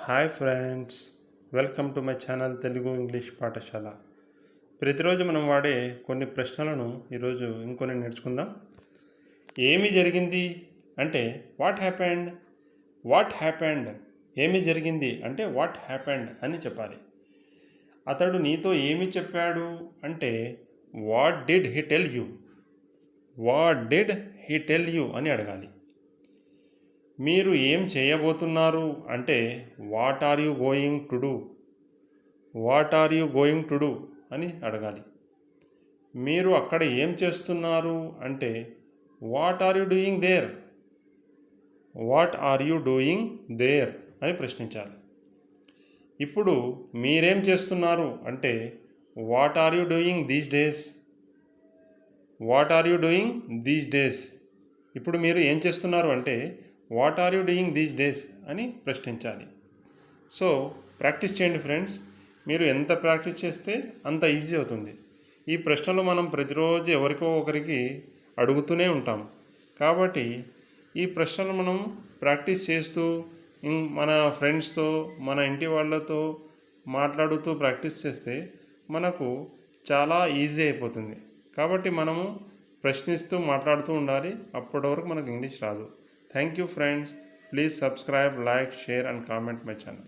Hi friends, welcome to my channel Telugu English పాఠశాల. ప్రతిరోజు మనం వాడే కొన్ని ప్రశ్నలను ఈరోజు ఇంకొన్ని నేర్చుకుందాం. ఏమి జరిగింది అంటే వాట్ హ్యాపెండ్. వాట్ హ్యాపెండ్, ఏమి జరిగింది అంటే వాట్ హ్యాపెండ్ అని చెప్పాలి. అతడు నీతో ఏమి చెప్పాడు అంటే what did he tell you. What did he tell you అని అడగాలి. మీరు ఏం చేయబోతున్నారు అంటే what are you going to do. What are you going to do అని అడగాలి. మీరు అక్కడ ఏం చేస్తున్నారు అంటే what are you doing there. What are you doing there అని ప్రశ్నించాలి. ఇప్పుడు మీరేం చేస్తున్నారు అంటే what are you doing these days. What are you doing these days. ఇప్పుడు మీరు ఏం చేస్తున్నారు అంటే what are you doing these days అని ప్రశ్నించాలి. సో ప్రాక్టీస్ చేయండి ఫ్రెండ్స్. మీరు ఎంత ప్రాక్టీస్ చేస్తే అంత ఈజీ అవుతుంది. ఈ ప్రశ్నలు మనం ప్రతిరోజు ఎవరికో ఒకరికి అడుగుతూనే ఉంటాం. కాబట్టి ఈ ప్రశ్నలు మనం ప్రాక్టీస్ చేస్తూ మన ఫ్రెండ్స్తో, మన ఇంటి వాళ్ళతో మాట్లాడుతూ ప్రాక్టీస్ చేస్తే మనకు చాలా ఈజీ అయిపోతుంది. కాబట్టి మనము ప్రశ్నిస్తూ మాట్లాడుతూ ఉండాలి. అప్పటి వరకు మనకు ఇంగ్లీష్ రాదు. Thank you friends. Please subscribe, like, share and comment my channel.